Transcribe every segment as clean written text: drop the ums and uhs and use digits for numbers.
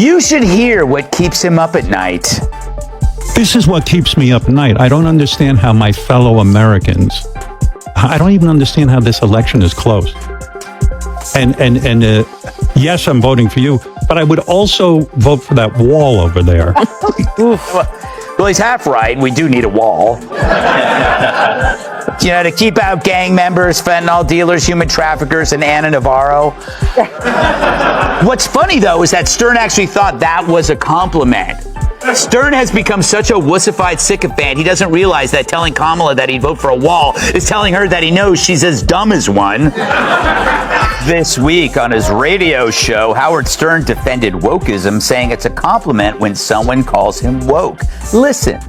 You should hear what keeps him up at night. This is what keeps me up at night. I don't understand how my fellow Americans, I don't even understand how this election is close. And yes, I'm voting for you, but I would also vote for that wall over there. Well, he's half right. We do need a wall. You know, to keep out gang members, fentanyl dealers, human traffickers, and Anna Navarro. What's funny, though, is that Stern actually thought that was a compliment. Stern has become such a wussified sycophant, he doesn't realize that telling Kamala that he'd vote for a wall is telling her that he knows she's as dumb as one. This week on his radio show, Howard Stern defended wokeism, saying it's a compliment when someone calls him woke. Listen.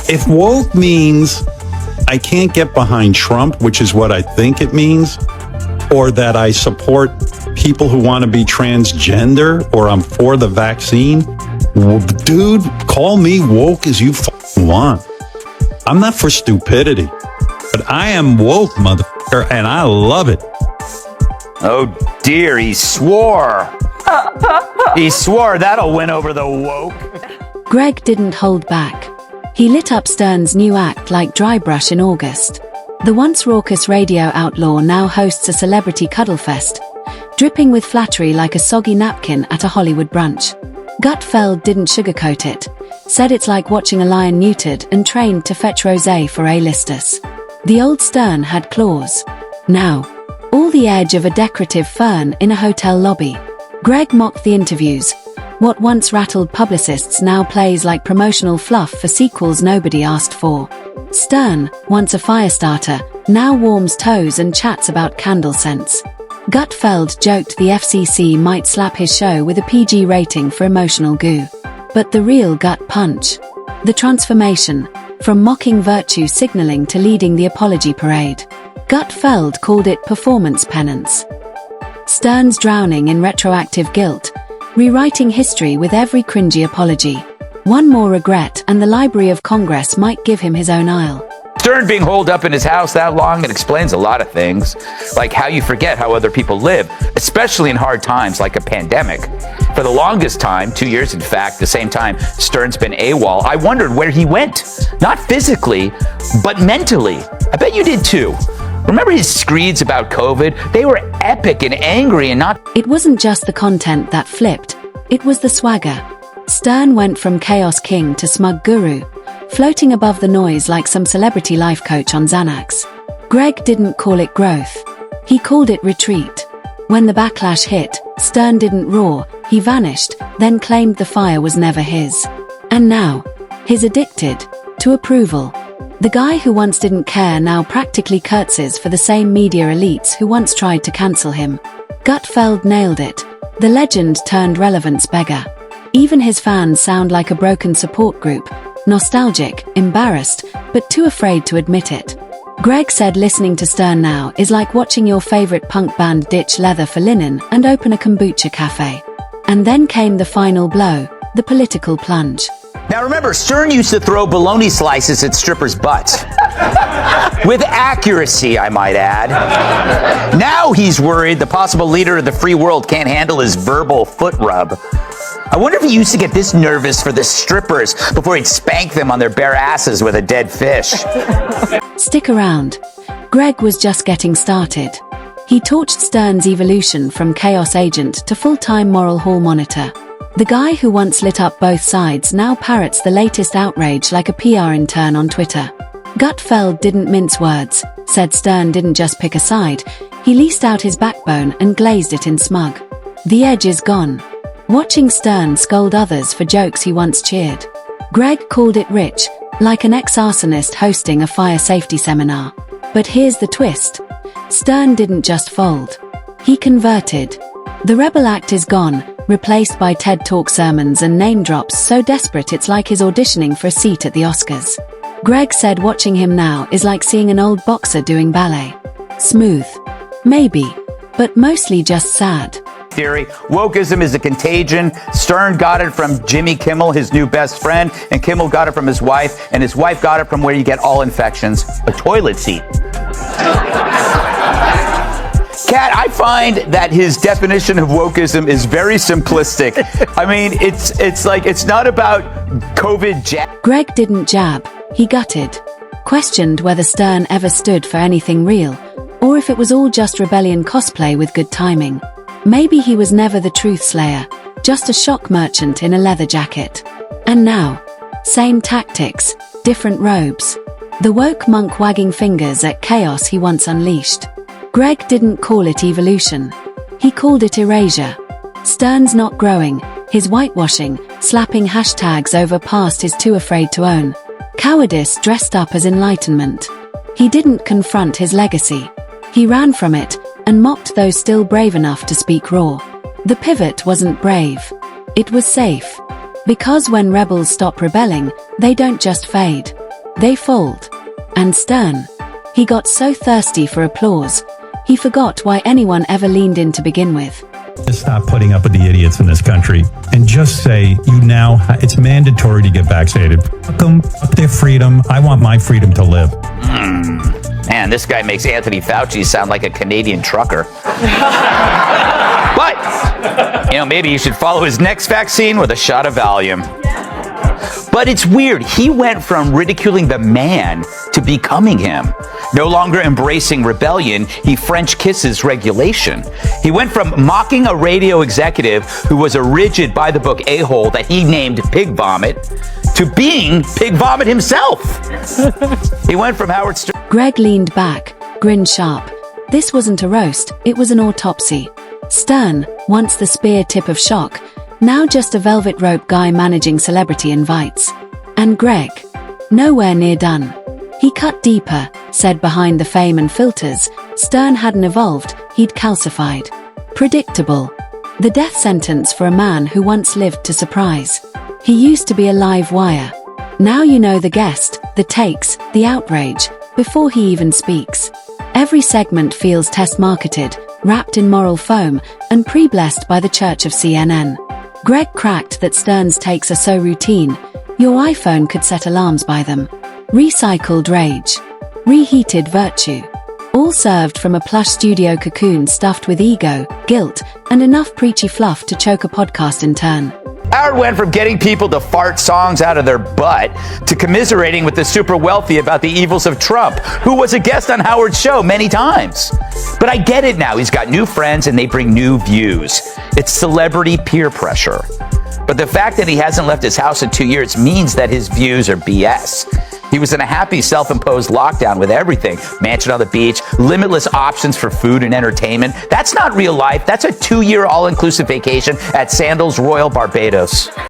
If woke means I can't get behind Trump, which is what I think it means, or that I support people who want to be transgender, or I'm for the vaccine, dude, call me woke as you want. I'm not for stupidity, but I am woke, motherfucker, and I love it. Oh dear, he swore. He swore that'll win over the woke. Greg didn't hold back. He lit up Stern's new act like dry brush in August. The once raucous radio outlaw now hosts a celebrity cuddle fest, dripping with flattery like a soggy napkin at a Hollywood brunch. Gutfeld didn't sugarcoat it, said it's like watching a lion neutered and trained to fetch rosé for A-listers. The old Stern had claws. Now, all the edge of a decorative fern in a hotel lobby. Greg mocked the interviews. What once rattled publicists now plays like promotional fluff for sequels nobody asked for. Stern, once a fire starter, now warms toes and chats about candle scents. Gutfeld joked the FCC might slap his show with a PG rating for emotional goo. But the real gut punch. The transformation, from mocking virtue signaling to leading the apology parade. Gutfeld called it performance penance. Stern's drowning in retroactive guilt, rewriting history with every cringy apology. One more regret and the Library of Congress might give him his own aisle. Stern being holed up in his house that long, it explains a lot of things, like how you forget how other people live, especially in hard times like a pandemic. For the longest time, 2 years in fact, the same time Stern's been AWOL, I wondered where he went. Not physically, but mentally. I bet you did too. Remember his screeds about COVID? They were epic and angry and not... It wasn't just the content that flipped, it was the swagger. Stern went from chaos king to smug guru, floating above the noise like some celebrity life coach on Xanax. Greg didn't call it growth. He called it retreat. When the backlash hit, Stern didn't roar, he vanished, then claimed the fire was never his. And now, he's addicted to approval. The guy who once didn't care now practically curtsies for the same media elites who once tried to cancel him. Gutfeld nailed it. The legend turned relevance beggar. Even his fans sound like a broken support group, nostalgic, embarrassed, but too afraid to admit it. Greg said listening to Stern now is like watching your favorite punk band ditch leather for linen and open a kombucha cafe. And then came the final blow, the political plunge. Now remember, Stern used to throw bologna slices at strippers' butts. With accuracy, I might add. Now he's worried the possible leader of the free world can't handle his verbal foot rub. I wonder if he used to get this nervous for the strippers before he'd spank them on their bare asses with a dead fish. Stick around. Greg was just getting started. He torched Stern's evolution from chaos agent to full-time moral hall monitor. The guy who once lit up both sides now parrots the latest outrage like a PR intern on Twitter. Gutfeld didn't mince words, said Stern didn't just pick a side, he leased out his backbone and glazed it in smug. The edge is gone. Watching Stern scold others for jokes he once cheered. Greg called it rich, like an ex-arsonist hosting a fire safety seminar. But here's the twist. Stern didn't just fold. He converted. The rebel act is gone, replaced by TED Talk sermons and name drops so desperate it's like he's auditioning for a seat at the Oscars. Greg said watching him now is like seeing an old boxer doing ballet. Smooth. Maybe. But mostly just sad. Theory. Wokeism is a contagion. Stern got it from Jimmy Kimmel, his new best friend, and Kimmel got it from his wife, and his wife got it from where you get all infections, a toilet seat. Kat, I find that his definition of wokeism is very simplistic. I mean, it's like, it's not about COVID jab. Greg didn't jab, he gutted. Questioned whether Stern ever stood for anything real, or if it was all just rebellion cosplay with good timing. Maybe he was never the truth slayer, just a shock merchant in a leather jacket. And now, same tactics, different robes. The woke monk wagging fingers at chaos he once unleashed. Greg didn't call it evolution. He called it erasure. Stern's not growing, his whitewashing, slapping hashtags over past he's too afraid to own. Cowardice dressed up as enlightenment. He didn't confront his legacy. He ran from it, and mocked those still brave enough to speak raw. The pivot wasn't brave. It was safe. Because when rebels stop rebelling, they don't just fade. They fold. And Stern. He got so thirsty for applause, he forgot why anyone ever leaned in to begin with. Stop putting up with the idiots in this country and just say it's mandatory to get vaccinated. Fuck them, fuck their freedom. I want my freedom to live. Man, this guy makes Anthony Fauci sound like a Canadian trucker. But, maybe you should follow his next vaccine with a shot of Valium. But it's weird. He went from ridiculing the man to becoming him. No longer embracing rebellion, he French kisses regulation. He went from mocking a radio executive who was a rigid by-the-book a-hole that he named Pig Vomit to being Pig Vomit himself. He went from Howard Stern. Greg leaned back, grinned sharp. This wasn't a roast, it was an autopsy. Stern, once the spear tip of shock, now just a velvet rope guy managing celebrity invites. And Greg, nowhere near done. He cut deeper, said behind the fame and filters, Stern hadn't evolved, he'd calcified. Predictable. The death sentence for a man who once lived to surprise. He used to be a live wire. Now you know the guest, the takes, the outrage, before he even speaks. Every segment feels test-marketed, wrapped in moral foam, and pre-blessed by the Church of CNN. Greg cracked that Stern's takes are so routine, your iPhone could set alarms by them. Recycled rage. Reheated virtue. All served from a plush studio cocoon stuffed with ego, guilt, and enough preachy fluff to choke a podcast in turn. Howard went from getting people to fart songs out of their butt to commiserating with the super wealthy about the evils of Trump, who was a guest on Howard's show many times. But I get it now. He's got new friends and they bring new views. It's celebrity peer pressure. But the fact that he hasn't left his house in 2 years means that his views are BS. He was in a happy self-imposed lockdown with everything. Mansion on the beach, limitless options for food and entertainment. That's not real life. That's a 2-year all-inclusive vacation at Sandals Royal Barbados.